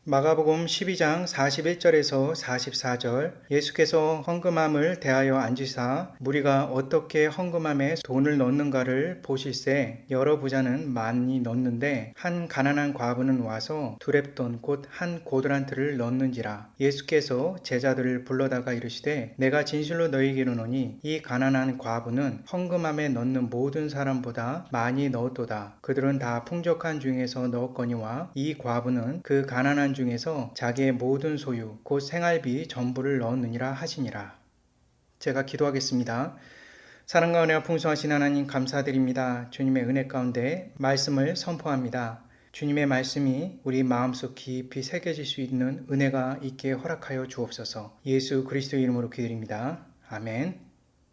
마가복음 12장 41절에서 44절 예수께서 헌금함을 대하여 앉으사 무리가 어떻게 헌금함에 돈을 넣는가를 보실세 여러 부자는 많이 넣는데 한 가난한 과부는 와서 두렙돈 곧 한 고드란트를 넣는지라. 예수께서 제자들을 불러다가 이르시되 내가 진실로 너희에게 이르노니 이 가난한 과부는 헌금함에 넣는 모든 사람보다 많이 넣었도다. 그들은 다 풍족한 중에서 넣었거니와 이 과부는 그 가난한 중에서 자기의 모든 소유 곧 생활비 전부를 넣었느니라 하시니라. 제가 기도하겠습니다. 사랑과 은혜가 풍성하신 하나님 감사드립니다. 주님의 은혜 가운데 말씀을 선포합니다. 주님의 말씀이 우리 마음속 깊이 새겨질 수 있는 은혜가 있게 허락하여 주옵소서. 예수 그리스도의 이름으로 기도드립니다. 아멘.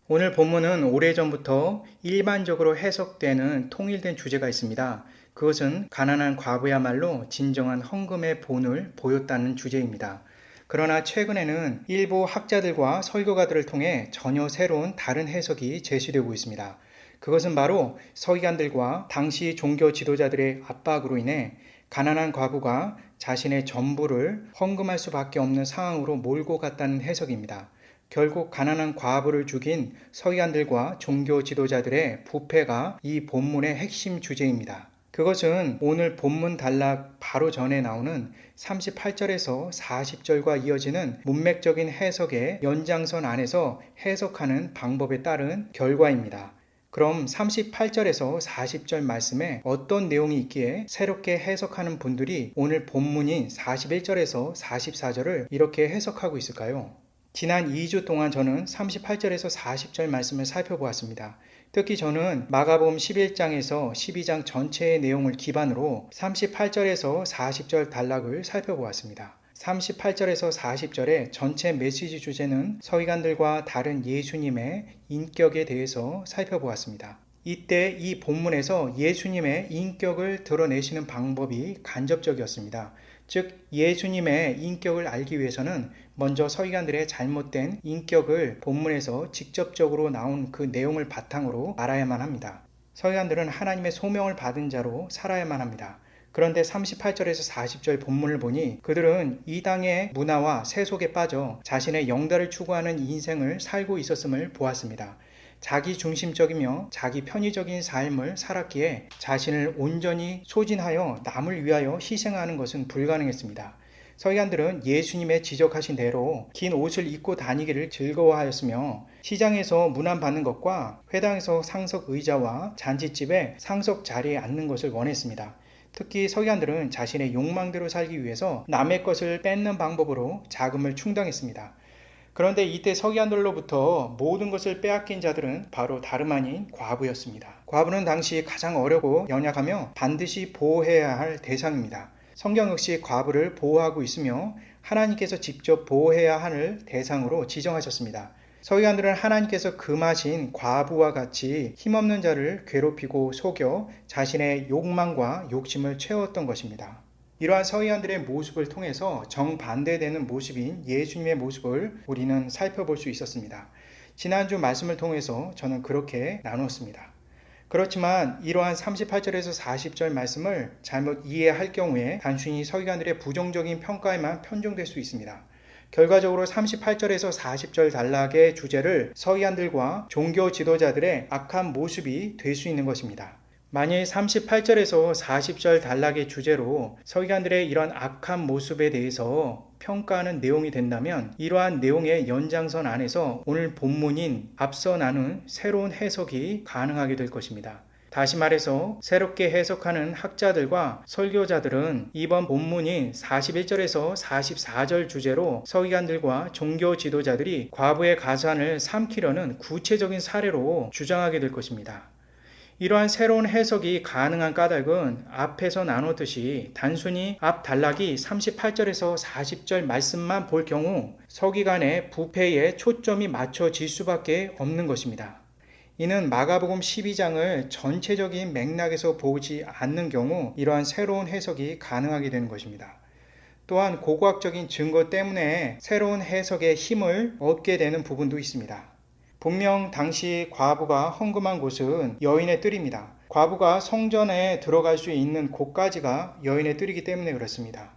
오늘 본문은 오래전부터 일반적으로 해석되는 통일된 주제가 있습니다. 그것은 가난한 과부야말로 진정한 헌금의 본을 보였다는 주제입니다. 그러나 최근에는 일부 학자들과 설교가들을 통해 전혀 새로운 다른 해석이 제시되고 있습니다. 그것은 바로 서기관들과 당시 종교 지도자들의 압박으로 인해 가난한 과부가 자신의 전부를 헌금할 수밖에 없는 상황으로 몰고 갔다는 해석입니다. 결국 가난한 과부를 죽인 서기관들과 종교 지도자들의 부패가 이 본문의 핵심 주제입니다. 그것은 오늘 본문 단락 바로 전에 나오는 38절에서 40절과 이어지는 문맥적인 해석의 연장선 안에서 해석하는 방법에 따른 결과입니다. 그럼 38절에서 40절 말씀에 어떤 내용이 있기에 새롭게 해석하는 분들이 오늘 본문인 41절에서 44절을 이렇게 해석하고 있을까요? 지난 2주 동안 저는 38절에서 40절 말씀을 살펴보았습니다. 특히 저는 마가복음 11장에서 12장 전체의 내용을 기반으로 38절에서 40절 단락을 살펴보았습니다. 38절에서 40절의 전체 메시지 주제는 서기관들과 다른 예수님의 인격에 대해서 살펴보았습니다. 이때 이 본문에서 예수님의 인격을 드러내시는 방법이 간접적이었습니다. 즉 예수님의 인격을 알기 위해서는 먼저 서기관들의 잘못된 인격을 본문에서 직접적으로 나온 그 내용을 바탕으로 알아야만 합니다. 서기관들은 하나님의 소명을 받은 자로 살아야만 합니다. 그런데 38절에서 40절 본문을 보니 그들은 이 땅의 문화와 세속에 빠져 자신의 영달을 추구하는 인생을 살고 있었음을 보았습니다. 자기 중심적이며 자기 편의적인 삶을 살았기에 자신을 온전히 소진하여 남을 위하여 희생하는 것은 불가능했습니다. 서기관들은 예수님의 지적하신 대로 긴 옷을 입고 다니기를 즐거워하였으며 시장에서 문안받는 것과 회당에서 상석 의자와 잔치집에 상석 자리에 앉는 것을 원했습니다. 특히 서기관들은 자신의 욕망대로 살기 위해서 남의 것을 뺏는 방법으로 자금을 충당했습니다. 그런데 이때 서기관들로부터 모든 것을 빼앗긴 자들은 바로 다름 아닌 과부였습니다. 과부는 당시 가장 어렵고 연약하며 반드시 보호해야 할 대상입니다. 성경 역시 과부를 보호하고 있으며 하나님께서 직접 보호해야 할 대상으로 지정하셨습니다. 서기관들은 하나님께서 금하신 과부와 같이 힘없는 자를 괴롭히고 속여 자신의 욕망과 욕심을 채웠던 것입니다. 이러한 서기관들의 모습을 통해서 정반대되는 모습인 예수님의 모습을 우리는 살펴볼 수 있었습니다. 지난주 말씀을 통해서 저는 그렇게 나누었습니다. 그렇지만 이러한 38절에서 40절 말씀을 잘못 이해할 경우에 단순히 서기관들의 부정적인 평가에만 편중될 수 있습니다. 결과적으로 38절에서 40절 단락의 주제를 서기관들과 종교 지도자들의 악한 모습이 될 수 있는 것입니다. 만일 38절에서 40절 단락의 주제로 서기관들의 이런 악한 모습에 대해서 평가하는 내용이 된다면 이러한 내용의 연장선 안에서 오늘 본문인 앞서 나눈 새로운 해석이 가능하게 될 것입니다. 다시 말해서 새롭게 해석하는 학자들과 설교자들은 이번 본문인 41절에서 44절 주제로 서기관들과 종교 지도자들이 과부의 가산을 삼키려는 구체적인 사례로 주장하게 될 것입니다. 이러한 새로운 해석이 가능한 까닭은 앞에서 나누듯이 단순히 앞 단락이 38절에서 40절 말씀만 볼 경우 서기관의 부패에 초점이 맞춰질 수밖에 없는 것입니다. 이는 마가복음 12장을 전체적인 맥락에서 보지 않는 경우 이러한 새로운 해석이 가능하게 되는 것입니다. 또한 고고학적인 증거 때문에 새로운 해석의 힘을 얻게 되는 부분도 있습니다. 분명 당시 과부가 헌금한 곳은 여인의 뜰입니다. 과부가 성전에 들어갈 수 있는 곳까지가 여인의 뜰이기 때문에 그렇습니다.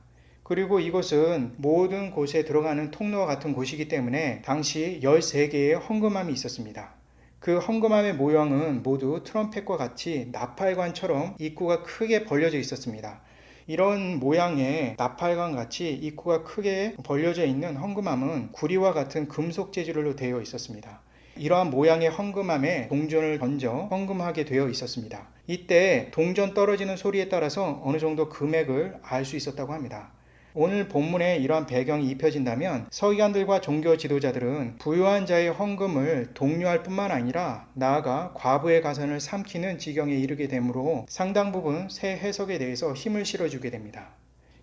그리고 이곳은 모든 곳에 들어가는 통로와 같은 곳이기 때문에 당시 13개의 헝금함이 있었습니다. 그 헝금함의 모형은 모두 트럼펫과 같이 나팔관처럼 입구가 크게 벌려져 있었습니다. 이런 모양의 나팔관 같이 입구가 크게 벌려져 있는 헝금함은 구리와 같은 금속 재질로 되어 있었습니다. 이러한 모양의 헝금함에 동전을 던져 헌금하게 되어 있었습니다. 이때 동전 떨어지는 소리에 따라서 어느 정도 금액을 알 수 있었다고 합니다. 오늘 본문에 이러한 배경이 입혀진다면 서기관들과 종교 지도자들은 부유한 자의 헌금을 독려할 뿐만 아니라 나아가 과부의 가산을 삼키는 지경에 이르게 되므로 상당 부분 새 해석에 대해서 힘을 실어주게 됩니다.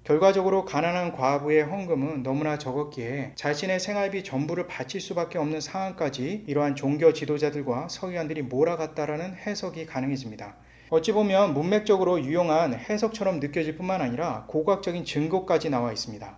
결과적으로 가난한 과부의 헌금은 너무나 적었기에 자신의 생활비 전부를 바칠 수밖에 없는 상황까지 이러한 종교 지도자들과 서기관들이 몰아갔다라는 해석이 가능해집니다. 어찌 보면 문맥적으로 유용한 해석처럼 느껴질 뿐만 아니라 고고학적인 증거까지 나와 있습니다.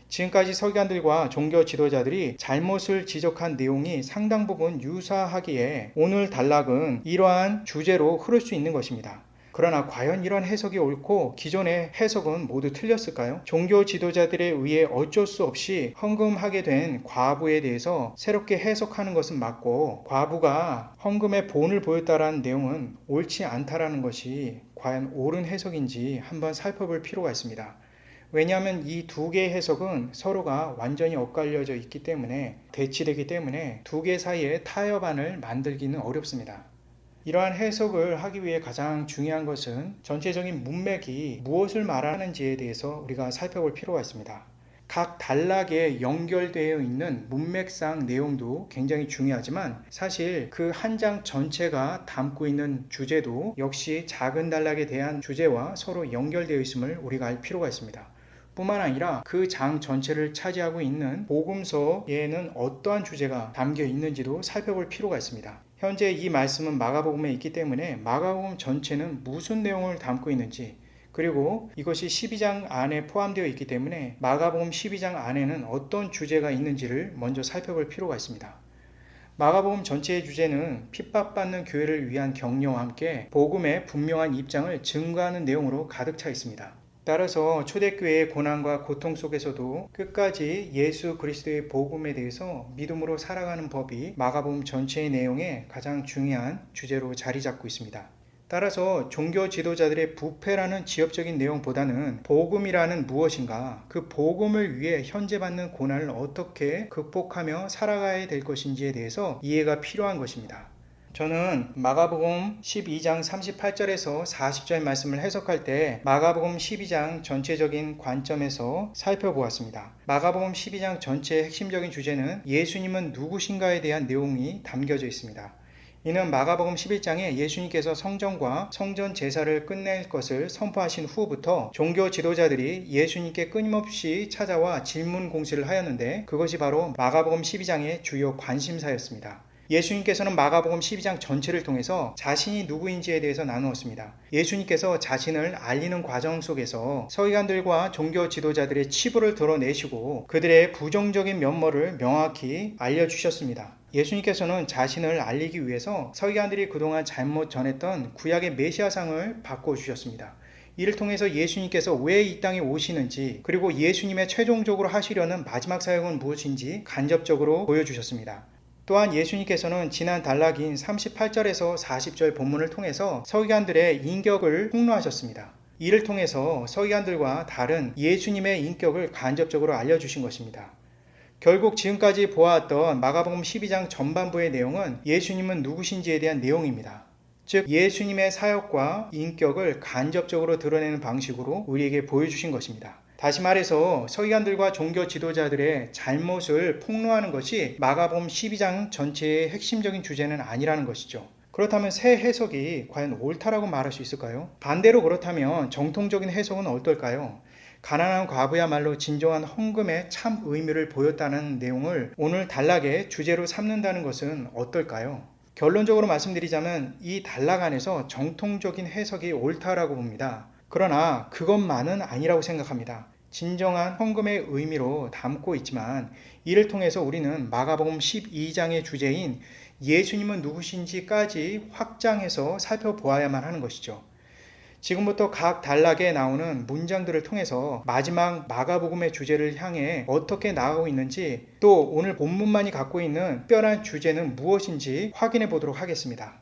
지금까지 서기관들과 종교 지도자들이 잘못을 지적한 내용이 상당 부분 유사하기에 오늘 단락은 이러한 주제로 흐를 수 있는 것입니다. 그러나 과연 이런 해석이 옳고 기존의 해석은 모두 틀렸을까요? 종교 지도자들에 의해 어쩔 수 없이 헌금하게 된 과부에 대해서 새롭게 해석하는 것은 맞고 과부가 헌금의 본을 보였다라는 내용은 옳지 않다라는 것이 과연 옳은 해석인지 한번 살펴볼 필요가 있습니다. 왜냐하면 이 두 개의 해석은 서로가 완전히 엇갈려져 있기 때문에 대치되기 때문에 두 개 사이에 타협안을 만들기는 어렵습니다. 이러한 해석을 하기 위해 가장 중요한 것은 전체적인 문맥이 무엇을 말하는지에 대해서 우리가 살펴볼 필요가 있습니다. 각 단락에 연결되어 있는 문맥상 내용도 굉장히 중요하지만 사실 그 한 장 전체가 담고 있는 주제도 역시 작은 단락에 대한 주제와 서로 연결되어 있음을 우리가 알 필요가 있습니다. 뿐만 아니라 그 장 전체를 차지하고 있는 복음서에는 어떠한 주제가 담겨 있는지도 살펴볼 필요가 있습니다. 현재 이 말씀은 마가복음에 있기 때문에 마가복음 전체는 무슨 내용을 담고 있는지 그리고 이것이 12장 안에 포함되어 있기 때문에 마가복음 12장 안에는 어떤 주제가 있는지를 먼저 살펴볼 필요가 있습니다. 마가복음 전체의 주제는 핍박받는 교회를 위한 격려와 함께 복음의 분명한 입장을 증거하는 내용으로 가득 차 있습니다. 따라서 초대교회의 고난과 고통 속에서도 끝까지 예수 그리스도의 복음에 대해서 믿음으로 살아가는 법이 마가복음 전체의 내용에 가장 중요한 주제로 자리 잡고 있습니다. 따라서 종교 지도자들의 부패라는 지엽적인 내용보다는 복음이라는 무엇인가, 그 복음을 위해 현재 받는 고난을 어떻게 극복하며 살아가야 될 것인지에 대해서 이해가 필요한 것입니다. 저는 마가복음 12장 38절에서 40절 말씀을 해석할 때 마가복음 12장 전체적인 관점에서 살펴보았습니다. 마가복음 12장 전체의 핵심적인 주제는 예수님은 누구신가에 대한 내용이 담겨져 있습니다. 이는 마가복음 11장에 예수님께서 성전과 성전 제사를 끝낼 것을 선포하신 후부터 종교 지도자들이 예수님께 끊임없이 찾아와 질문 공시를 하였는데 그것이 바로 마가복음 12장의 주요 관심사였습니다. 예수님께서는 마가복음 12장 전체를 통해서 자신이 누구인지에 대해서 나누었습니다. 예수님께서 자신을 알리는 과정 속에서 서기관들과 종교 지도자들의 치부를 드러내시고 그들의 부정적인 면모를 명확히 알려주셨습니다. 예수님께서는 자신을 알리기 위해서 서기관들이 그동안 잘못 전했던 구약의 메시아상을 바꿔주셨습니다. 이를 통해서 예수님께서 왜 이 땅에 오시는지 그리고 예수님의 최종적으로 하시려는 마지막 사역은 무엇인지 간접적으로 보여주셨습니다. 또한 예수님께서는 지난 단락인 38절에서 40절 본문을 통해서 서기관들의 인격을 폭로하셨습니다. 이를 통해서 서기관들과 다른 예수님의 인격을 간접적으로 알려주신 것입니다. 결국 지금까지 보아왔던 마가복음 12장 전반부의 내용은 예수님은 누구신지에 대한 내용입니다. 즉 예수님의 사역과 인격을 간접적으로 드러내는 방식으로 우리에게 보여주신 것입니다. 다시 말해서 서기관들과 종교 지도자들의 잘못을 폭로하는 것이 마가복음 12장 전체의 핵심적인 주제는 아니라는 것이죠. 그렇다면 새 해석이 과연 옳다라고 말할 수 있을까요? 반대로 그렇다면 정통적인 해석은 어떨까요? 가난한 과부야말로 진정한 헌금의 참 의미를 보였다는 내용을 오늘 단락의 주제로 삼는다는 것은 어떨까요? 결론적으로 말씀드리자면 이 단락 안에서 정통적인 해석이 옳다라고 봅니다. 그러나 그것만은 아니라고 생각합니다. 진정한 헌금의 의미로 담고 있지만 이를 통해서 우리는 마가복음 12장의 주제인 예수님은 누구신지까지 확장해서 살펴보아야만 하는 것이죠. 지금부터 각 단락에 나오는 문장들을 통해서 마지막 마가복음의 주제를 향해 어떻게 나아가고 있는지, 또 오늘 본문만이 갖고 있는 특별한 주제는 무엇인지 확인해 보도록 하겠습니다.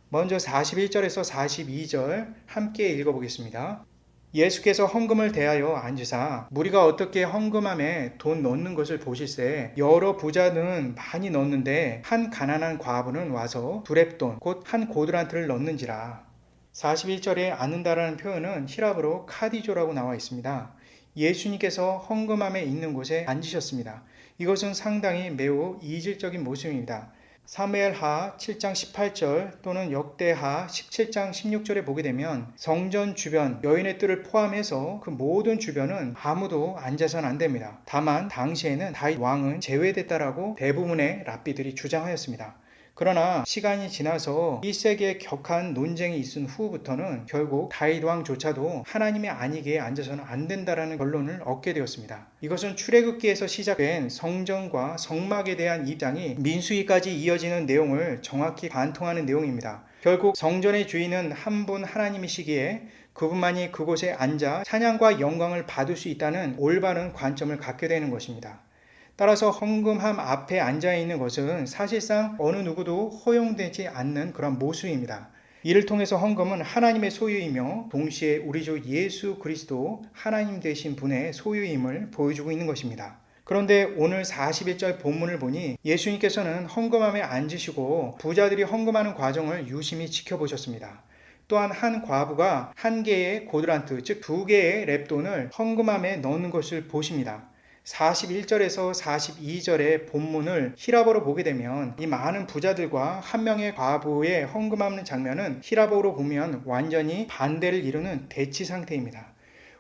먼저 41절에서 42절 함께 읽어보겠습니다. 예수께서 헌금을 대하여 앉으사 무리가 어떻게 헌금함에 돈 넣는 것을 보실세 여러 부자는 많이 넣는데 한 가난한 과부는 와서 두렙돈 곧 한 고드란트를 넣는지라. 41절에 앉는다라는 표현은 히랍어로 카디조라고 나와 있습니다. 예수님께서 헌금함에 있는 곳에 앉으셨습니다. 이것은 상당히 매우 이질적인 모습입니다. 사무엘하 7장 18절 또는 역대하 17장 16절에 보게 되면 성전 주변 여인의 뜰을 포함해서 그 모든 주변은 아무도 앉아서는 안 됩니다. 다만 당시에는 다윗 왕은 제외됐다라고 대부분의 랍비들이 주장하였습니다. 그러나 시간이 지나서 1세기에 격한 논쟁이 있은 후부터는 결국 다윗 왕조차도 하나님의 안위계에 앉아서는 안 된다라는 결론을 얻게 되었습니다. 이것은 출애굽기에서 시작된 성전과 성막에 대한 입장이 민수기까지 이어지는 내용을 정확히 관통하는 내용입니다. 결국 성전의 주인은 한 분 하나님이시기에 그분만이 그곳에 앉아 찬양과 영광을 받을 수 있다는 올바른 관점을 갖게 되는 것입니다. 따라서 헌금함 앞에 앉아있는 것은 사실상 어느 누구도 허용되지 않는 그런 모습입니다. 이를 통해서 헌금은 하나님의 소유이며 동시에 우리 주 예수 그리스도 하나님 되신 분의 소유임을 보여주고 있는 것입니다. 그런데 오늘 41절 본문을 보니 예수님께서는 헌금함에 앉으시고 부자들이 헌금하는 과정을 유심히 지켜보셨습니다. 또한 한 과부가 한 개의 고드란트, 즉 2개의 렙돈을 헌금함에 넣는 것을 보십니다. 41절에서 42절의 본문을 히랍어로 보게 되면 이 많은 부자들과 한 명의 과부의 헌금하는 장면은 히랍어로 보면 완전히 반대를 이루는 대치 상태입니다.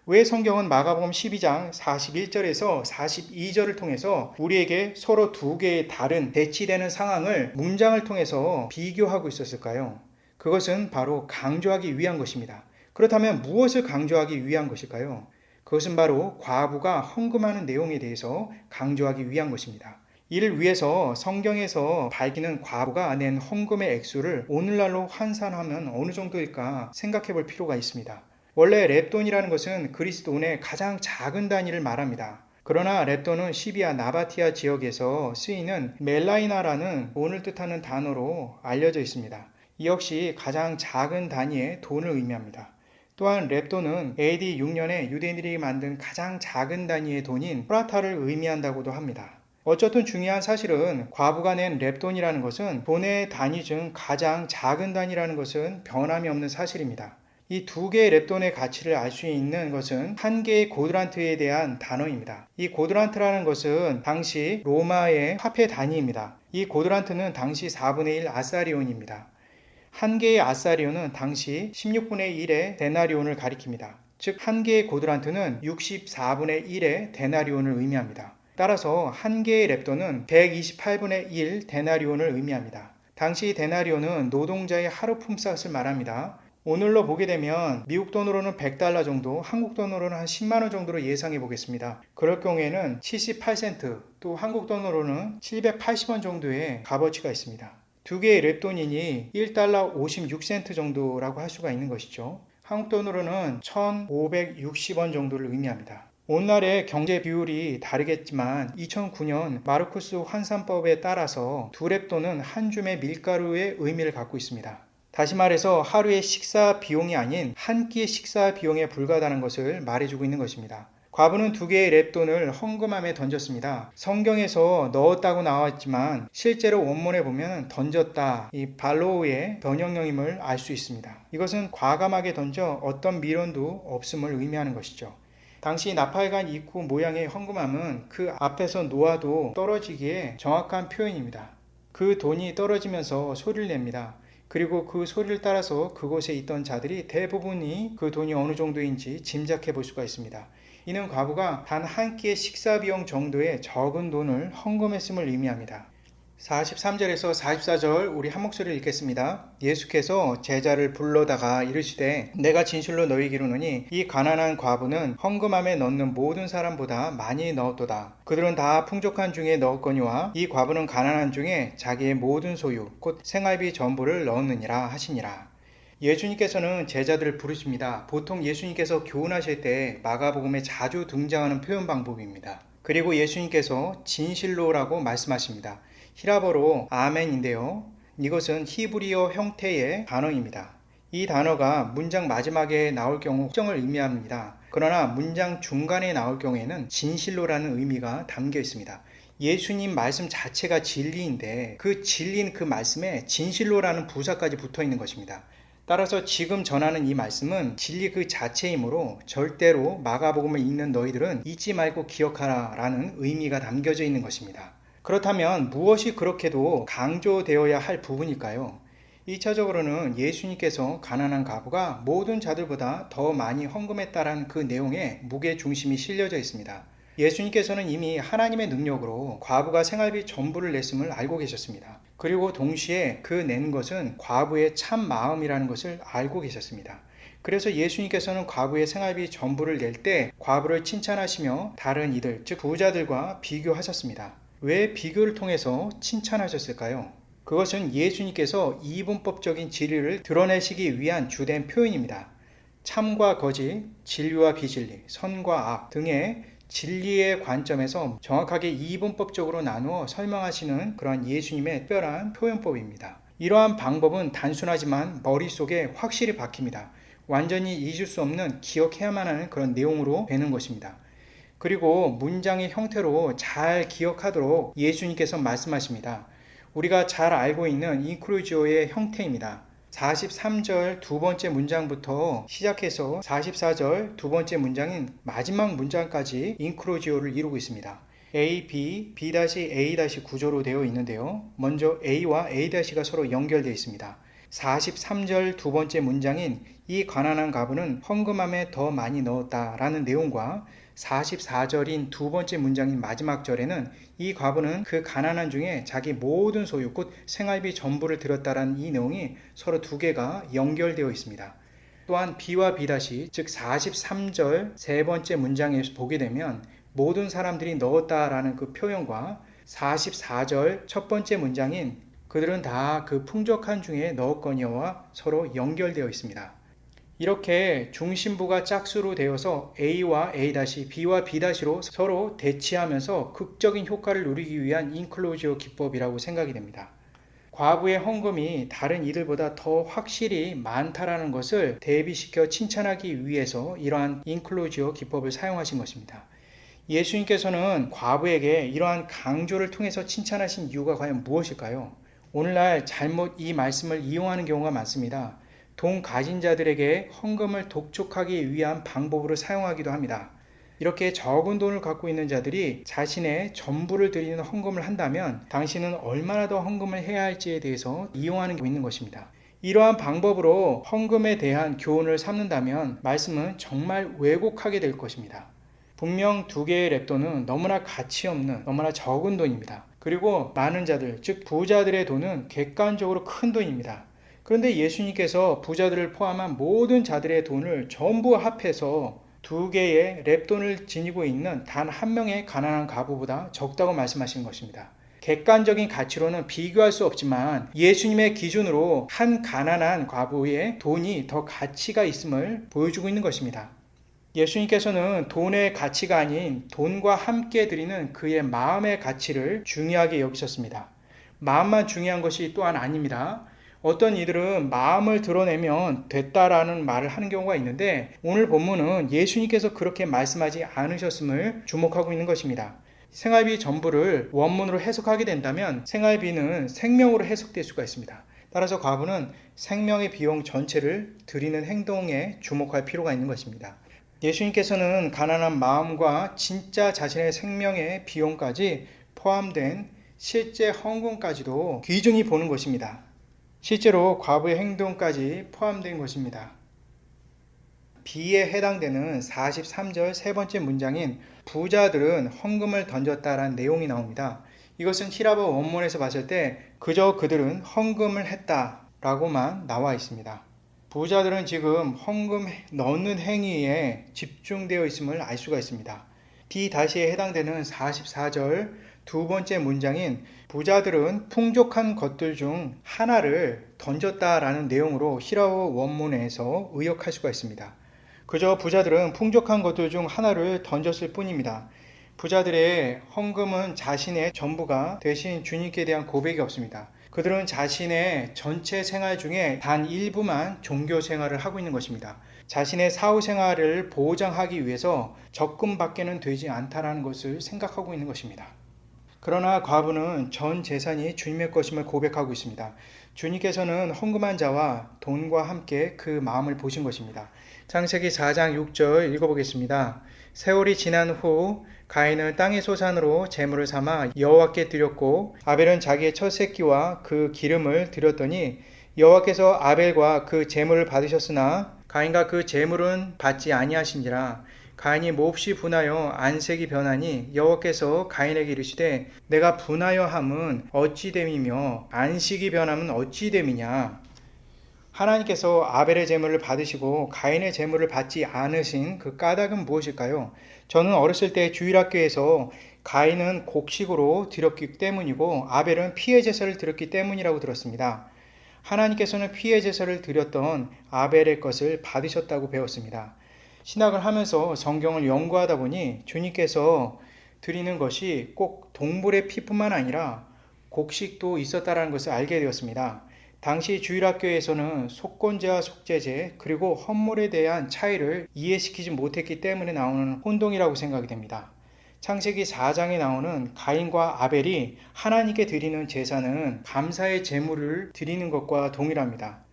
왜 성경은 마가복음 12장 41절에서 42절을 통해서 우리에게 서로 2개의 다른 대치되는 상황을 문장을 통해서 비교하고 있었을까요? 그것은 바로 강조하기 위한 것입니다. 그렇다면 무엇을 강조하기 위한 것일까요? 그것은 바로 과부가 헌금하는 내용에 대해서 강조하기 위한 것입니다. 이를 위해서 성경에서 밝히는 과부가 낸 헌금의 액수를 오늘날로 환산하면 어느 정도일까 생각해 볼 필요가 있습니다. 원래 렙돈이라는 것은 그리스 돈의 가장 작은 단위를 말합니다. 그러나 렙돈은 시비아 나바티아 지역에서 쓰이는 멜라이나라는 돈을 뜻하는 단어로 알려져 있습니다. 이 역시 가장 작은 단위의 돈을 의미합니다. 또한 렙돈은 AD 6년에 유대인들이 만든 가장 작은 단위의 돈인 프라타를 의미한다고도 합니다. 어쨌든 중요한 사실은 과부가 낸 렙돈이라는 것은 돈의 단위 중 가장 작은 단위라는 것은 변함이 없는 사실입니다. 이 2개의 렙돈의 가치를 알 수 있는 것은 한 개의 고드란트에 대한 단어입니다. 이 고드란트라는 것은 당시 로마의 화폐 단위입니다. 이 고드란트는 당시 4분의 1 아사리온입니다. 한 개의 아사리온은 당시 16분의 1의 데나리온을 가리킵니다. 즉 한 개의 고드란트는 64분의 1의 데나리온을 의미합니다. 따라서 한 개의 렙돈은 128분의 1 데나리온을 의미합니다. 당시 데나리온은 노동자의 하루 품삯을 말합니다. 오늘로 보게 되면 미국 돈으로는 100달러 정도, 한국 돈으로는 한 10만원 정도로 예상해 보겠습니다. 그럴 경우에는 78센트, 또 한국 돈으로는 780원 정도의 값어치가 있습니다. 2개의 렙돈이니 1달러 56센트 정도라고 할 수가 있는 것이죠. 한국 돈으로는 1560원 정도를 의미합니다. 오늘날의 경제 비율이 다르겠지만 2009년 마르쿠스 환산법에 따라서 2렙돈은 한 줌의 밀가루의 의미를 갖고 있습니다. 다시 말해서 하루의 식사 비용이 아닌 한 끼의 식사 비용에 불과하다는 것을 말해주고 있는 것입니다. 과부는 2개의 렙돈을 헌금함에 던졌습니다. 성경에서 넣었다고 나왔지만 실제로 원문에 보면 던졌다, 이 발로우의 번역령임을 알 수 있습니다. 이것은 과감하게 던져 어떤 미련도 없음을 의미하는 것이죠. 당시 나팔관 입구 모양의 헌금함은 그 앞에서 놓아도 떨어지기에 정확한 표현입니다. 그 돈이 떨어지면서 소리를 냅니다. 그리고 그 소리를 따라서 그곳에 있던 자들이 대부분이 그 돈이 어느 정도인지 짐작해 볼 수가 있습니다. 이는 과부가 단 한 끼의 식사 비용 정도의 적은 돈을 헌금했음을 의미합니다. 43절에서 44절 우리 한 목소리를 읽겠습니다. 예수께서 제자를 불러다가 이르시되 내가 진실로 너희에게 이르노니 이 가난한 과부는 헌금함에 넣는 모든 사람보다 많이 넣었도다. 그들은 다 풍족한 중에 넣었거니와 이 과부는 가난한 중에 자기의 모든 소유 곧 생활비 전부를 넣었느니라 하시니라. 예수님께서는 제자들을 부르십니다. 보통 예수님께서 교훈하실 때 마가복음에 자주 등장하는 표현 방법입니다. 그리고 예수님께서 진실로라고 말씀하십니다. 히라버로 아멘인데요. 이것은 히브리어 형태의 단어입니다. 이 단어가 문장 마지막에 나올 경우 확정을 의미합니다. 그러나 문장 중간에 나올 경우에는 진실로라는 의미가 담겨 있습니다. 예수님 말씀 자체가 진리인데 그 진리인 그 말씀에 진실로라는 부사까지 붙어 있는 것입니다. 따라서 지금 전하는 이 말씀은 진리 그 자체이므로 절대로 마가복음을 읽는 너희들은 잊지 말고 기억하라 라는 의미가 담겨져 있는 것입니다. 그렇다면 무엇이 그렇게도 강조되어야 할 부분일까요? 1차적으로는 예수님께서 가난한 과부가 모든 자들보다 더 많이 헌금했다라는 그 내용에 무게중심이 실려져 있습니다. 예수님께서는 이미 하나님의 능력으로 과부가 생활비 전부를 냈음을 알고 계셨습니다. 그리고 동시에 그 낸 것은 과부의 참 마음이라는 것을 알고 계셨습니다. 그래서 예수님께서는 과부의 생활비 전부를 낼 때 과부를 칭찬하시며 다른 이들, 즉 부자들과 비교하셨습니다. 왜 비교를 통해서 칭찬하셨을까요? 그것은 예수님께서 이분법적인 진리를 드러내시기 위한 주된 표현입니다. 참과 거짓, 진리와 비진리, 선과 악 등의 진리의 관점에서 정확하게 이분법적으로 나누어 설명하시는 그러한 예수님의 특별한 표현법입니다. 이러한 방법은 단순하지만 머릿속에 확실히 박힙니다. 완전히 잊을 수 없는 기억해야만 하는 그런 내용으로 되는 것입니다. 그리고 문장의 형태로 잘 기억하도록 예수님께서 말씀하십니다. 우리가 잘 알고 있는 인클루지오의 형태입니다. 43절 두 번째 문장부터 시작해서 44절 두 번째 문장인 마지막 문장까지 인클루지오를 이루고 있습니다. A, B, B-A- 구조로 되어 있는데요. 먼저 A와 A-가 서로 연결되어 있습니다. 43절 두 번째 문장인 이 가난한 과부는 헌금함에 더 많이 넣었다 라는 내용과 44절인 두 번째 문장인 마지막 절에는 이 과부는 그 가난한 중에 자기 모든 소유 곧 생활비 전부를 드렸다라는 이 내용이 서로 두 개가 연결되어 있습니다. 또한 B와 B- 즉 43절 세 번째 문장에서 보게 되면 모든 사람들이 넣었다라는 그 표현과 44절 첫 번째 문장인 그들은 다 그 풍족한 중에 넣었거니와 서로 연결되어 있습니다. 이렇게 중심부가 짝수로 되어서 A와 A-, B와 B-로 서로 대치하면서 극적인 효과를 누리기 위한 인클로지오 기법이라고 생각이 됩니다. 과부의 헌금이 다른 이들보다 더 확실히 많다라는 것을 대비시켜 칭찬하기 위해서 이러한 인클로지오 기법을 사용하신 것입니다. 예수님께서는 과부에게 이러한 강조를 통해서 칭찬하신 이유가 과연 무엇일까요? 오늘날 잘못 이 말씀을 이용하는 경우가 많습니다. 돈 가진 자들에게 헌금을 독촉하기 위한 방법으로 사용하기도 합니다. 이렇게 적은 돈을 갖고 있는 자들이 자신의 전부를 드리는 헌금을 한다면 당신은 얼마나 더 헌금을 해야 할지에 대해서 이용하는 게 있는 것입니다. 이러한 방법으로 헌금에 대한 교훈을 삼는다면 말씀은 정말 왜곡하게 될 것입니다. 분명 두 개의 랩돈은 너무나 가치 없는 너무나 적은 돈입니다. 그리고 많은 자들, 즉 부자들의 돈은 객관적으로 큰 돈입니다. 그런데 예수님께서 부자들을 포함한 모든 자들의 돈을 전부 합해서 두 개의 랩돈을 지니고 있는 단 한 명의 가난한 과부보다 적다고 말씀하신 것입니다. 객관적인 가치로는 비교할 수 없지만 예수님의 기준으로 한 가난한 과부의 돈이 더 가치가 있음을 보여주고 있는 것입니다. 예수님께서는 돈의 가치가 아닌 돈과 함께 드리는 그의 마음의 가치를 중요하게 여기셨습니다. 마음만 중요한 것이 또한 아닙니다. 어떤 이들은 마음을 드러내면 됐다라는 말을 하는 경우가 있는데 오늘 본문은 예수님께서 그렇게 말씀하지 않으셨음을 주목하고 있는 것입니다. 생활비 전부를 원문으로 해석하게 된다면 생활비는 생명으로 해석될 수가 있습니다. 따라서 과부는 생명의 비용 전체를 드리는 행동에 주목할 필요가 있는 것입니다. 예수님께서는 가난한 마음과 진짜 자신의 생명의 비용까지 포함된 실제 헌금까지도 귀중히 보는 것입니다. 실제로 과부의 행동까지 포함된 것입니다. B에 해당되는 43절 세 번째 문장인 부자들은 헌금을 던졌다라는 내용이 나옵니다. 이것은 히라버 원문에서 봤을 때 그저 그들은 헌금을 했다라고만 나와 있습니다. 부자들은 지금 헌금 넣는 행위에 집중되어 있음을 알 수가 있습니다. D-에 해당되는 44절 두 번째 문장인 부자들은 풍족한 것들 중 하나를 던졌다라는 내용으로 히라오 원문에서 의역할 수가 있습니다. 그저 부자들은 풍족한 것들 중 하나를 던졌을 뿐입니다. 부자들의 헌금은 자신의 전부가 대신 주님께 대한 고백이 없습니다. 그들은 자신의 전체 생활 중에 단 일부만 종교 생활을 하고 있는 것입니다. 자신의 사후 생활을 보장하기 위해서 적금밖에는 되지 않다라는 것을 생각하고 있는 것입니다. 그러나 과부는 전 재산이 주님의 것임을 고백하고 있습니다. 주님께서는 헌금한 자와 돈과 함께 그 마음을 보신 것입니다. 창세기 4장 6절 읽어보겠습니다. 세월이 지난 후 가인은 땅의 소산으로 제물을 삼아 여호와께 드렸고 아벨은 자기의 첫 새끼와 그 기름을 드렸더니 여호와께서 아벨과 그 제물을 받으셨으나 가인과 그 제물은 받지 아니하신지라. 가인이 몹시 분하여 안색이 변하니 여호와께서 가인에게 이르시되 내가 분하여 함은 어찌 됨이며 안식이 변함은 어찌 됨이냐. 하나님께서 아벨의 제물을 받으시고 가인의 제물을 받지 않으신 그 까닭은 무엇일까요? 저는 어렸을 때 주일학교에서 가인은 곡식으로 드렸기 때문이고 아벨은 피의 제사를 드렸기 때문이라고 들었습니다. 하나님께서는 피의 제사를 드렸던 아벨의 것을 받으셨다고 배웠습니다. 신학을 하면서 성경을 연구하다 보니 주님께서 드리는 것이 꼭 동물의 피뿐만 아니라 곡식도 있었다는 것을 알게 되었습니다. 당시 주일학교에서는 속건제와 속죄제 그리고 헌물에 대한 차이를 이해시키지 못했기 때문에 나오는 혼동이라고 생각이 됩니다. 창세기 4장에 나오는 가인과 아벨이 하나님께 드리는 제사는 감사의 제물을 드리는 것과 동일합니다.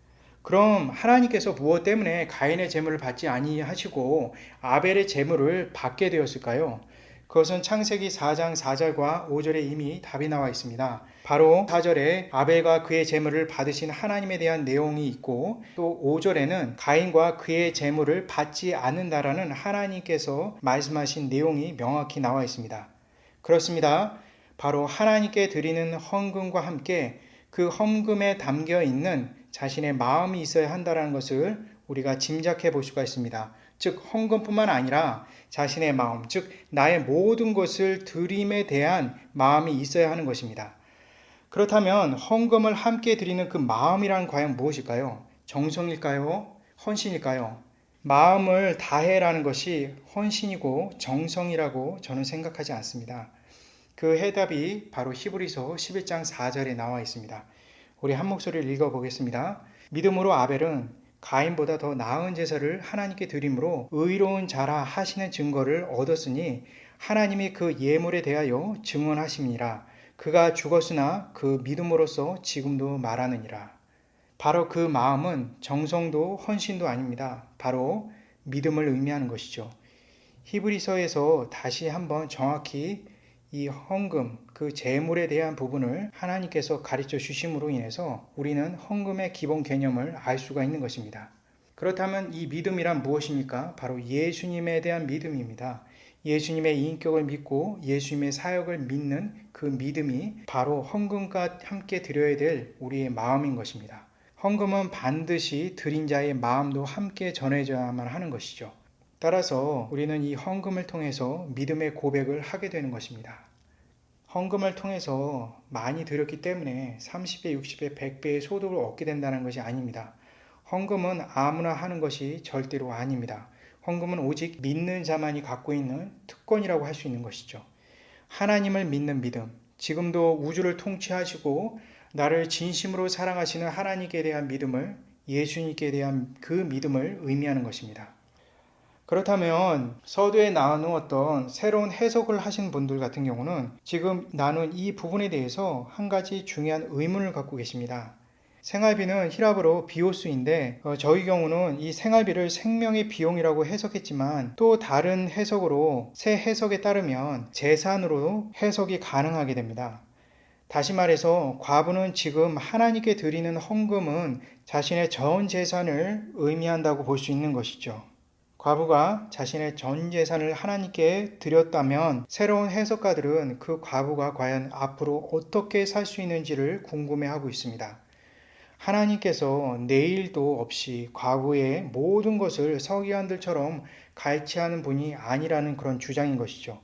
그럼 하나님께서 무엇 때문에 가인의 제물을 받지 아니하시고 아벨의 제물을 받게 되었을까요? 그것은 창세기 4장 4절과 5절에 이미 답이 나와 있습니다. 바로 4절에 아벨과 그의 제물을 받으신 하나님에 대한 내용이 있고 또 5절에는 가인과 그의 제물을 받지 않는다라는 하나님께서 말씀하신 내용이 명확히 나와 있습니다. 그렇습니다. 바로 하나님께 드리는 헌금과 함께 그 헌금에 담겨 있는 자신의 마음이 있어야 한다는 것을 우리가 짐작해 볼 수가 있습니다. 즉 헌금뿐만 아니라 자신의 마음, 즉 나의 모든 것을 드림에 대한 마음이 있어야 하는 것입니다. 그렇다면 헌금을 함께 드리는 그 마음이란 과연 무엇일까요? 정성일까요? 헌신일까요? 마음을 다해라는 것이 헌신이고 정성이라고 저는 생각하지 않습니다. 그 해답이 바로 히브리서 11장 4절에 나와 있습니다. 우리 한 목소리를 읽어보겠습니다. 믿음으로 아벨은 가인보다 더 나은 제사를 하나님께 드림으로 의로운 자라 하시는 증거를 얻었으니 하나님이 그 예물에 대하여 증언하심이니라. 그가 죽었으나 그 믿음으로써 지금도 말하느니라. 바로 그 마음은 정성도 헌신도 아닙니다. 바로 믿음을 의미하는 것이죠. 히브리서에서 다시 한번 정확히 이 헌금, 그 제물에 대한 부분을 하나님께서 가르쳐 주심으로 인해서 우리는 헌금의 기본 개념을 알 수가 있는 것입니다. 그렇다면 이 믿음이란 무엇입니까? 바로 예수님에 대한 믿음입니다. 예수님의 인격을 믿고 예수님의 사역을 믿는 그 믿음이 바로 헌금과 함께 드려야 될 우리의 마음인 것입니다. 헌금은 반드시 드린 자의 마음도 함께 전해져야만 하는 것이죠. 따라서 우리는 이 헌금을 통해서 믿음의 고백을 하게 되는 것입니다. 헌금을 통해서 많이 드렸기 때문에 30배, 60배, 100배의 소득을 얻게 된다는 것이 아닙니다. 헌금은 아무나 하는 것이 절대로 아닙니다. 헌금은 오직 믿는 자만이 갖고 있는 특권이라고 할 수 있는 것이죠. 하나님을 믿는 믿음, 지금도 우주를 통치하시고 나를 진심으로 사랑하시는 하나님께 대한 믿음을, 예수님께 대한 그 믿음을 의미하는 것입니다. 그렇다면 서두에 나누었던 새로운 해석을 하신 분들 같은 경우는 지금 나눈 이 부분에 대해서 한 가지 중요한 의문을 갖고 계십니다. 생활비는 히랍어로 비오스인데 저희 경우는 이 생활비를 생명의 비용이라고 해석했지만 또 다른 해석으로 새 해석에 따르면 재산으로 해석이 가능하게 됩니다. 다시 말해서 과부는 지금 하나님께 드리는 헌금은 자신의 전 재산을 의미한다고 볼 수 있는 것이죠. 과부가 자신의 전 재산을 하나님께 드렸다면 새로운 해석가들은 그 과부가 과연 앞으로 어떻게 살 수 있는지를 궁금해하고 있습니다. 하나님께서 내일도 없이 과부의 모든 것을 서기관들처럼 갈취하는 분이 아니라는 그런 주장인 것이죠.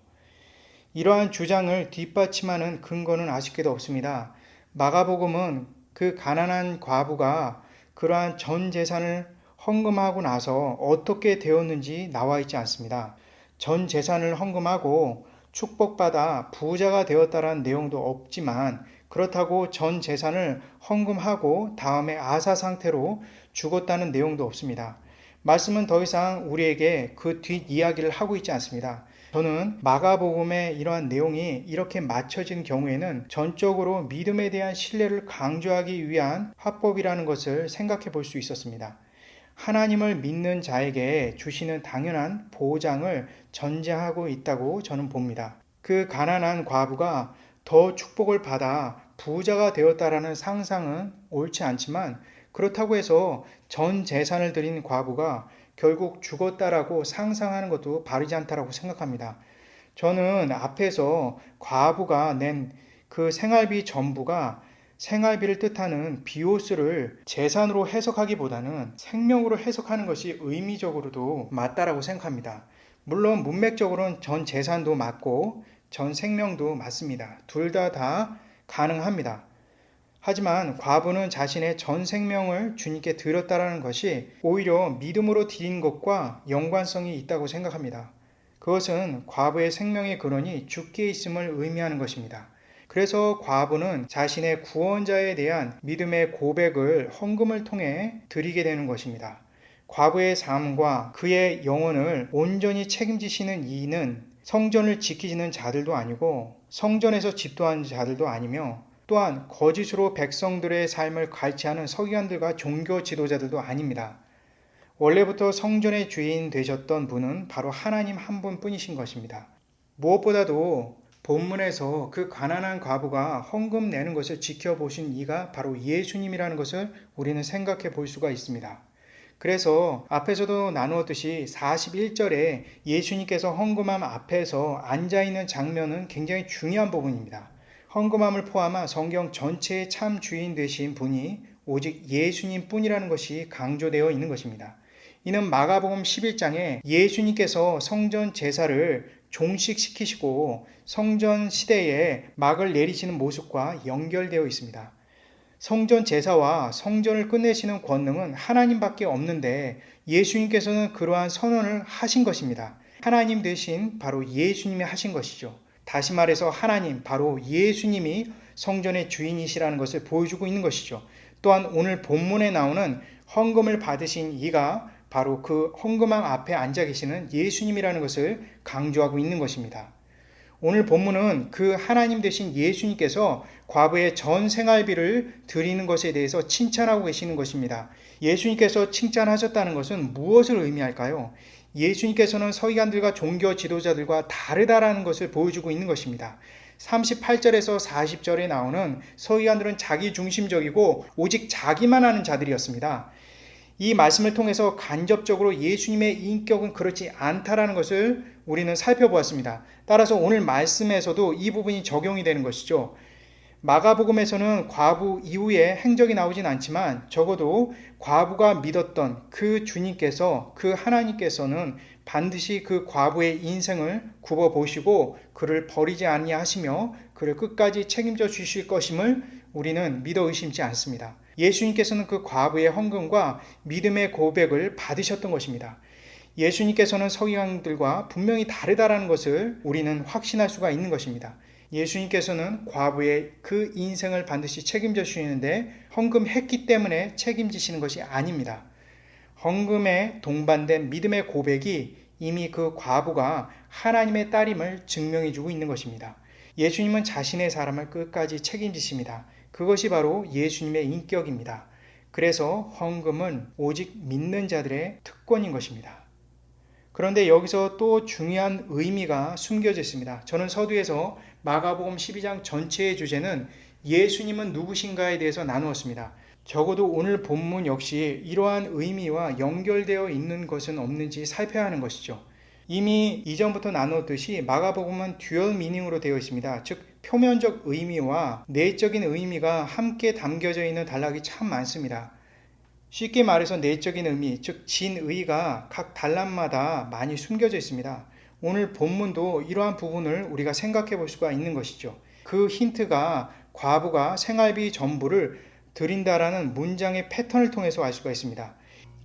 이러한 주장을 뒷받침하는 근거는 아쉽게도 없습니다. 마가복음은 그 가난한 과부가 그러한 전 재산을 헌금하고 나서 어떻게 되었는지 나와 있지 않습니다. 전 재산을 헌금하고 축복받아 부자가 되었다라는 내용도 없지만, 그렇다고 전 재산을 헌금하고 다음에 아사 상태로 죽었다는 내용도 없습니다. 말씀은 더 이상 우리에게 그 뒷이야기를 하고 있지 않습니다. 저는 마가복음의 이러한 내용이 이렇게 맞춰진 경우에는 전적으로 믿음에 대한 신뢰를 강조하기 위한 화법이라는 것을 생각해 볼 수 있었습니다. 하나님을 믿는 자에게 주시는 당연한 보장을 전제하고 있다고 저는 봅니다. 그 가난한 과부가 더 축복을 받아 부자가 되었다라는 상상은 옳지 않지만, 그렇다고 해서 전 재산을 들인 과부가 결국 죽었다라고 상상하는 것도 바르지 않다라고 생각합니다. 저는 앞에서 과부가 낸 그 생활비 전부가 생활비를 뜻하는 비오스를 재산으로 해석하기보다는 생명으로 해석하는 것이 의미적으로도 맞다라고 생각합니다. 물론 문맥적으로는 전 재산도 맞고 전 생명도 맞습니다. 둘 다 가능합니다. 하지만 과부는 자신의 전 생명을 주님께 드렸다라는 것이 오히려 믿음으로 드린 것과 연관성이 있다고 생각합니다. 그것은 과부의 생명의 근원이 주께 있음을 의미하는 것입니다. 그래서 과부는 자신의 구원자에 대한 믿음의 고백을 헌금을 통해 드리게 되는 것입니다. 과부의 삶과 그의 영혼을 온전히 책임지시는 이는 성전을 지키는 자들도 아니고 성전에서 집도하는 자들도 아니며, 또한 거짓으로 백성들의 삶을 갈취하는 서기관들과 종교 지도자들도 아닙니다. 원래부터 성전의 주인 되셨던 분은 바로 하나님 한 분뿐이신 것입니다. 무엇보다도 본문에서 그 가난한 과부가 헌금 내는 것을 지켜보신 이가 바로 예수님이라는 것을 우리는 생각해 볼 수가 있습니다. 그래서 앞에서도 나누었듯이 41절에 예수님께서 헌금함 앞에서 앉아있는 장면은 굉장히 중요한 부분입니다. 헌금함을 포함한 성경 전체의 참 주인 되신 분이 오직 예수님 뿐이라는 것이 강조되어 있는 것입니다. 이는 마가복음 11장에 예수님께서 성전 제사를 종식시키시고 성전 시대에 막을 내리시는 모습과 연결되어 있습니다. 성전 제사와 성전을 끝내시는 권능은 하나님밖에 없는데 예수님께서는 그러한 선언을 하신 것입니다. 하나님 대신 바로 예수님이 하신 것이죠. 다시 말해서 하나님, 바로 예수님이 성전의 주인이시라는 것을 보여주고 있는 것이죠. 또한 오늘 본문에 나오는 헌금을 받으신 이가 바로 그 헌금함 앞에 앉아 계시는 예수님이라는 것을 강조하고 있는 것입니다. 오늘 본문은 그 하나님 되신 예수님께서 과부의 전 생활비를 드리는 것에 대해서 칭찬하고 계시는 것입니다. 예수님께서 칭찬하셨다는 것은 무엇을 의미할까요? 예수님께서는 서기관들과 종교 지도자들과 다르다라는 것을 보여주고 있는 것입니다. 38절에서 40절에 나오는 서기관들은 자기 중심적이고 오직 자기만 하는 자들이었습니다. 이 말씀을 통해서 간접적으로 예수님의 인격은 그렇지 않다라는 것을 우리는 살펴보았습니다. 따라서 오늘 말씀에서도 이 부분이 적용이 되는 것이죠. 마가복음에서는 과부 이후에 행적이 나오진 않지만 적어도 과부가 믿었던 그 주님께서, 그 하나님께서는 반드시 그 과부의 인생을 굽어보시고 그를 버리지 아니하시며 그를 끝까지 책임져 주실 것임을 우리는 믿어 의심치 않습니다. 예수님께서는 그 과부의 헌금과 믿음의 고백을 받으셨던 것입니다. 예수님께서는 서기관들과 분명히 다르다라는 것을 우리는 확신할 수가 있는 것입니다. 예수님께서는 과부의 그 인생을 반드시 책임져 주시는데 헌금했기 때문에 책임지시는 것이 아닙니다. 헌금에 동반된 믿음의 고백이 이미 그 과부가 하나님의 딸임을 증명해 주고 있는 것입니다. 예수님은 자신의 사람을 끝까지 책임지십니다. 그것이 바로 예수님의 인격입니다. 그래서 헌금은 오직 믿는 자들의 특권인 것입니다. 그런데 여기서 또 중요한 의미가 숨겨져 있습니다. 저는 서두에서 마가복음 12장 전체의 주제는 예수님은 누구신가에 대해서 나누었습니다. 적어도 오늘 본문 역시 이러한 의미와 연결되어 있는 것은 없는지 살펴야 하는 것이죠. 이미 이전부터 나누었듯이 마가복음은 듀얼 미닝으로 되어 있습니다. 즉 표면적 의미와 내적인 의미가 함께 담겨져 있는 단락이 참 많습니다. 쉽게 말해서 내적인 의미, 즉 진의가 각 단락마다 많이 숨겨져 있습니다. 오늘 본문도 이러한 부분을 우리가 생각해 볼 수가 있는 것이죠. 그 힌트가 과부가 생활비 전부를 드린다라는 문장의 패턴을 통해서 알 수가 있습니다.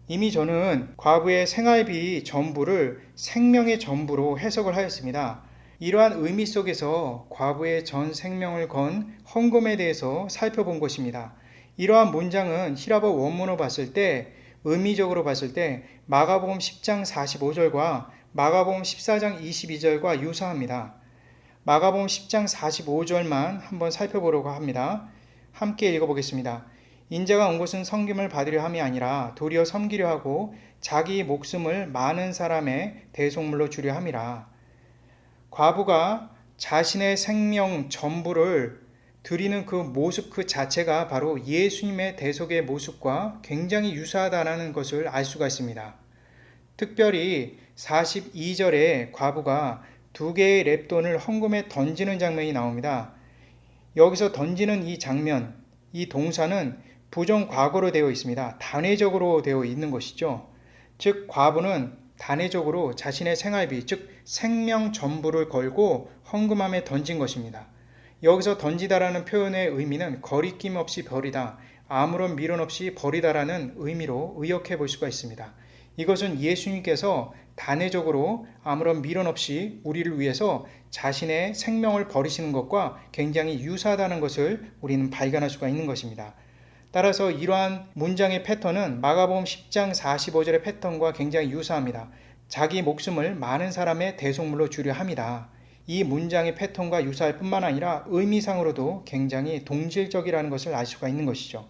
이미 저는 과부의 생활비 전부를 생명의 전부로 해석을 하였습니다. 이러한 의미 속에서 과부의 전 생명을 건 헌금에 대해서 살펴본 것입니다. 이러한 문장은 히라보 원문으로 봤을 때 의미적으로 봤을 때 마가복음 10장 45절과 마가복음 14장 22절과 유사합니다. 마가복음 10장 45절만 한번 살펴보려고 합니다. 함께 읽어보겠습니다. 인자가 온 것은 섬김을 받으려 함이 아니라 도리어 섬기려 하고 자기 목숨을 많은 사람의 대속물로 주려 함이라. 과부가 자신의 생명 전부를 드리는 그 모습 그 자체가 바로 예수님의 대속의 모습과 굉장히 유사하다는 것을 알 수가 있습니다. 특별히 42절에 과부가 2개의 렙돈을 헌금에 던지는 장면이 나옵니다. 여기서 던지는 이 장면, 이 동사는 부정과거로 되어 있습니다. 단회적으로 되어 있는 것이죠. 즉 과부는 단회적으로 자신의 생활비, 즉 생명 전부를 걸고 헌금함에 던진 것입니다. 여기서 던지다라는 표현의 의미는 거리낌 없이 버리다, 아무런 미련 없이 버리다라는 의미로 의역해 볼 수가 있습니다. 이것은 예수님께서 단회적으로 아무런 미련 없이 우리를 위해서 자신의 생명을 버리시는 것과 굉장히 유사하다는 것을 우리는 발견할 수가 있는 것입니다. 따라서 이러한 문장의 패턴은 마가복음 10장 45절의 패턴과 굉장히 유사합니다. 자기 목숨을 많은 사람의 대속물로 주려 함이다. 이 문장의 패턴과 유사할 뿐만 아니라 의미상으로도 굉장히 동질적이라는 것을 알 수가 있는 것이죠.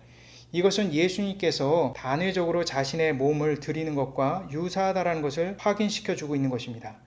이것은 예수님께서 단회적으로 자신의 몸을 드리는 것과 유사하다는 것을 확인시켜 주고 있는 것입니다.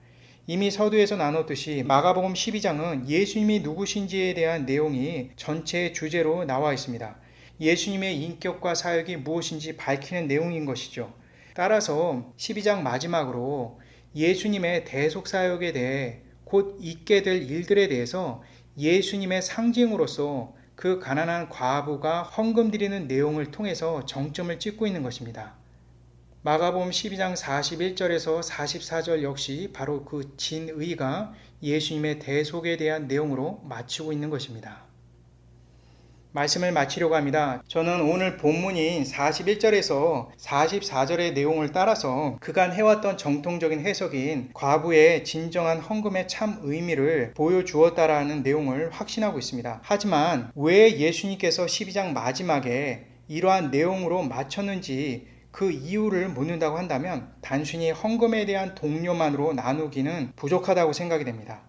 이미 서두에서 나눴듯이 마가복음 12장은 예수님이 누구신지에 대한 내용이 전체의 주제로 나와 있습니다. 예수님의 인격과 사역이 무엇인지 밝히는 내용인 것이죠. 따라서 12장 마지막으로 예수님의 대속 사역에 대해 곧 있게 될 일들에 대해서 예수님의 상징으로서 그 가난한 과부가 헌금 드리는 내용을 통해서 정점을 찍고 있는 것입니다. 마가복음 12장 41절에서 44절 역시 바로 그 진의가 예수님의 대속에 대한 내용으로 마치고 있는 것입니다. 말씀을 마치려고 합니다. 저는 오늘 본문인 41절에서 44절의 내용을 따라서 그간 해왔던 정통적인 해석인 과부의 진정한 헌금의 참 의미를 보여주었다라는 내용을 확신하고 있습니다. 하지만 왜 예수님께서 12장 마지막에 이러한 내용으로 마쳤는지 그 이유를 묻는다고 한다면 단순히 헌금에 대한 동료만으로 나누기는 부족하다고 생각이 됩니다.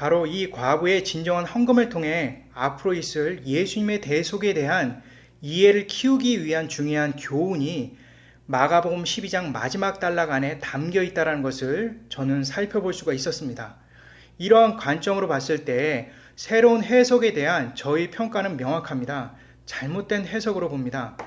바로 이 과부의 진정한 헌금을 통해 앞으로 있을 예수님의 대속에 대한 이해를 키우기 위한 중요한 교훈이 마가복음 12장 마지막 단락 안에 담겨 있다는 것을 저는 살펴볼 수가 있었습니다. 이러한 관점으로 봤을 때 새로운 해석에 대한 저희 평가는 명확합니다. 잘못된 해석으로 봅니다.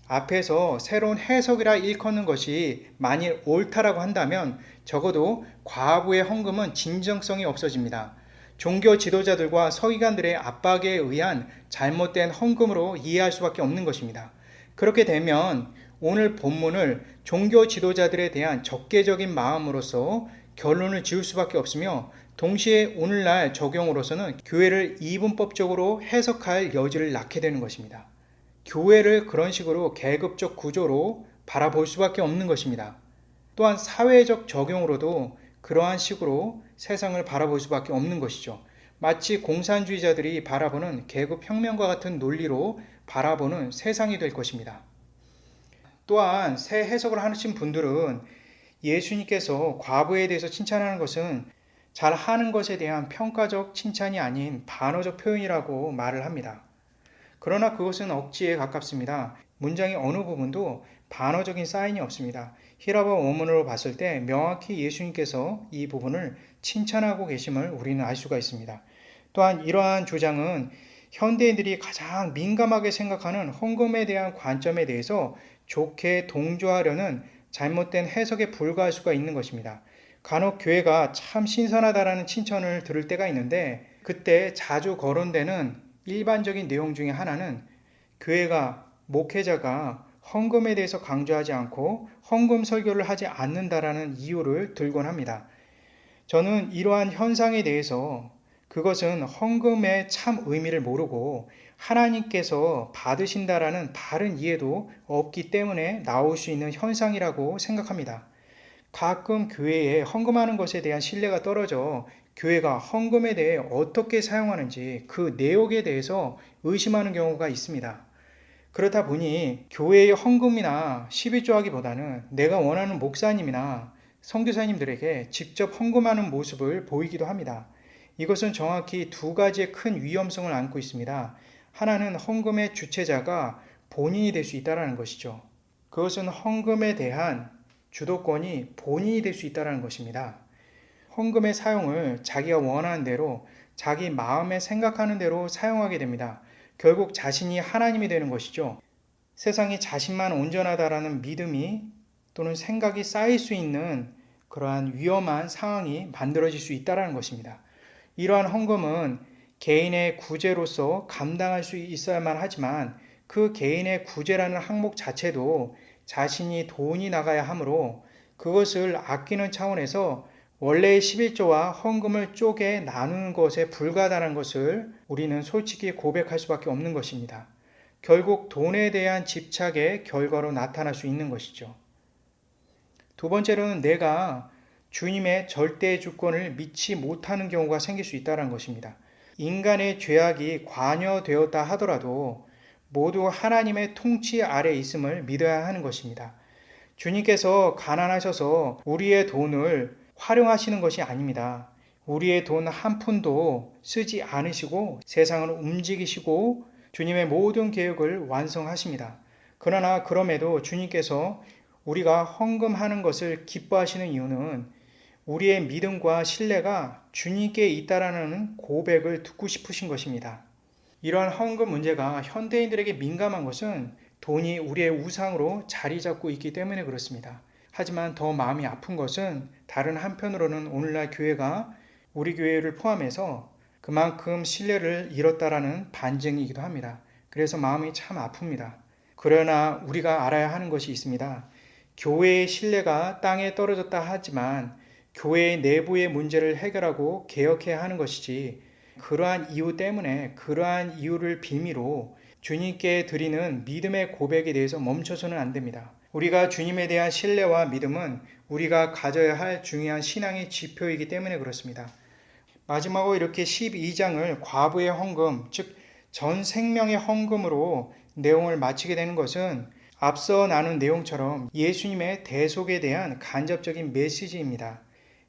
앞에서 새로운 해석이라 일컫는 것이 만일 옳다라고 한다면 적어도 과부의 헌금은 진정성이 없어집니다. 종교 지도자들과 서기관들의 압박에 의한 잘못된 헌금으로 이해할 수밖에 없는 것입니다. 그렇게 되면 오늘 본문을 종교 지도자들에 대한 적개적인 마음으로서 결론을 지을 수밖에 없으며 동시에 오늘날 적용으로서는 교회를 이분법적으로 해석할 여지를 낳게 되는 것입니다. 교회를 그런 식으로 계급적 구조로 바라볼 수밖에 없는 것입니다. 또한 사회적 적용으로도 그러한 식으로 세상을 바라볼 수밖에 없는 것이죠. 마치 공산주의자들이 바라보는 계급혁명과 같은 논리로 바라보는 세상이 될 것입니다. 또한 새 해석을 하신 분들은 예수님께서 과부에 대해서 칭찬하는 것은 잘하는 것에 대한 평가적 칭찬이 아닌 반어적 표현이라고 말을 합니다. 그러나 그것은 억지에 가깝습니다. 문장의 어느 부분도 반어적인 사인이 없습니다. 히라보 원문으로 봤을 때 명확히 예수님께서 이 부분을 칭찬하고 계심을 우리는 알 수가 있습니다. 또한 이러한 주장은 현대인들이 가장 민감하게 생각하는 헌금에 대한 관점에 대해서 좋게 동조하려는 잘못된 해석에 불과할 수가 있는 것입니다. 간혹 교회가 참 신선하다라는 칭찬을 들을 때가 있는데 그때 자주 거론되는 일반적인 내용 중에 하나는 교회가 목회자가 헌금에 대해서 강조하지 않고 헌금 설교를 하지 않는다라는 이유를 들곤 합니다. 저는 이러한 현상에 대해서 그것은 헌금의 참 의미를 모르고 하나님께서 받으신다라는 바른 이해도 없기 때문에 나올 수 있는 현상이라고 생각합니다. 가끔 교회에 헌금하는 것에 대한 신뢰가 떨어져 교회가 헌금에 대해 어떻게 사용하는지 그 내용에 대해서 의심하는 경우가 있습니다. 그렇다 보니 교회의 헌금이나 11조 하기보다는 내가 원하는 목사님이나 선교사님들에게 직접 헌금하는 모습을 보이기도 합니다. 이것은 정확히 두 가지의 큰 위험성을 안고 있습니다. 하나는 헌금의 주체자가 본인이 될 수 있다는 것이죠. 그것은 헌금에 대한 주도권이 본인이 될 수 있다는 것입니다. 헌금의 사용을 자기가 원하는 대로 자기 마음에 생각하는 대로 사용하게 됩니다. 결국 자신이 하나님이 되는 것이죠. 세상에 자신만 온전하다라는 믿음이 또는 생각이 쌓일 수 있는 그러한 위험한 상황이 만들어질 수 있다는 것입니다. 이러한 헌금은 개인의 구제로서 감당할 수 있어야만 하지만 그 개인의 구제라는 항목 자체도 자신이 돈이 나가야 하므로 그것을 아끼는 차원에서 원래의 11조와 헌금을 쪼개 나누는 것에 불과하다는 것을 우리는 솔직히 고백할 수밖에 없는 것입니다. 결국 돈에 대한 집착의 결과로 나타날 수 있는 것이죠. 두 번째로는 내가 주님의 절대 주권을 믿지 못하는 경우가 생길 수 있다는 것입니다. 인간의 죄악이 관여되었다 하더라도 모두 하나님의 통치 아래 있음을 믿어야 하는 것입니다. 주님께서 가난하셔서 우리의 돈을 활용하시는 것이 아닙니다. 우리의 돈 한 푼도 쓰지 않으시고 세상을 움직이시고 주님의 모든 계획을 완성하십니다. 그러나 그럼에도 주님께서 우리가 헌금하는 것을 기뻐하시는 이유는 우리의 믿음과 신뢰가 주님께 있다라는 고백을 듣고 싶으신 것입니다. 이러한 헌금 문제가 현대인들에게 민감한 것은 돈이 우리의 우상으로 자리 잡고 있기 때문에 그렇습니다. 하지만 더 마음이 아픈 것은 다른 한편으로는 오늘날 교회가 우리 교회를 포함해서 그만큼 신뢰를 잃었다라는 반증이기도 합니다. 그래서 마음이 참 아픕니다. 그러나 우리가 알아야 하는 것이 있습니다. 교회의 신뢰가 땅에 떨어졌다 하지만 교회의 내부의 문제를 해결하고 개혁해야 하는 것이지 그러한 이유 때문에 그러한 이유를 빌미로 주님께 드리는 믿음의 고백에 대해서 멈춰서는 안 됩니다. 우리가 주님에 대한 신뢰와 믿음은 우리가 가져야 할 중요한 신앙의 지표이기 때문에 그렇습니다. 마지막으로 이렇게 12장을 과부의 헌금, 즉 전 생명의 헌금으로 내용을 마치게 되는 것은 앞서 나눈 내용처럼 예수님의 대속에 대한 간접적인 메시지입니다.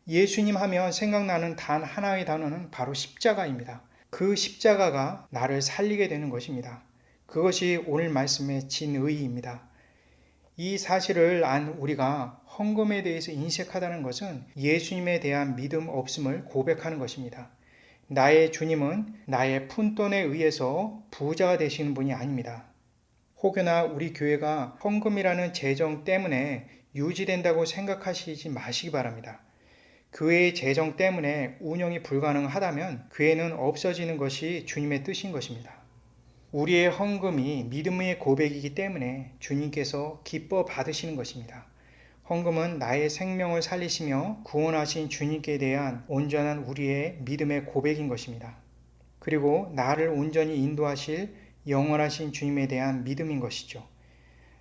예수님 하면 생각나는 단 하나의 단어는 바로 십자가입니다. 그 십자가가 나를 살리게 되는 것입니다. 그것이 오늘 말씀의 진의입니다. 이 사실을 안 우리가 헌금에 대해서 인식하다는 것은 예수님에 대한 믿음 없음을 고백하는 것입니다. 나의 주님은 나의 푼돈에 의해서 부자가 되시는 분이 아닙니다. 혹여나 우리 교회가 헌금이라는 재정 때문에 유지된다고 생각하시지 마시기 바랍니다. 교회의 재정 때문에 운영이 불가능하다면 교회는 없어지는 것이 주님의 뜻인 것입니다. 우리의 헌금이 믿음의 고백이기 때문에 주님께서 기뻐 받으시는 것입니다. 헌금은 나의 생명을 살리시며 구원하신 주님께 대한 온전한 우리의 믿음의 고백인 것입니다. 그리고 나를 온전히 인도하실 영원하신 주님에 대한 믿음인 것이죠.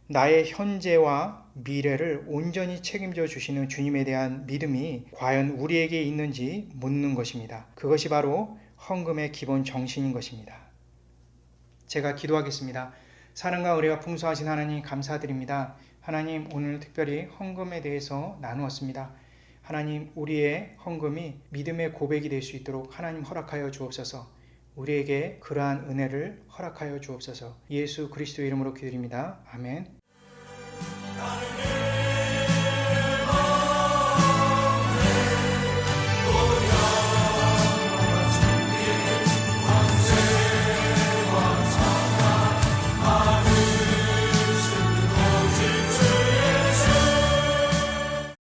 나의 현재와 미래를 온전히 책임져 주시는 주님에 대한 믿음이 과연 우리에게 있는지 묻는 것입니다. 그것이 바로 헌금의 기본 정신인 것입니다. 제가 기도하겠습니다. 사랑과 은혜가 풍성하신 하나님 감사드립니다. 하나님 오늘 특별히 헌금에 대해서 나누었습니다. 하나님 우리의 헌금이 믿음의 고백이 될 수 있도록 하나님 허락하여 주옵소서. 우리에게 그러한 은혜를 허락하여 주옵소서. 예수 그리스도 이름으로 기도드립니다. 아멘.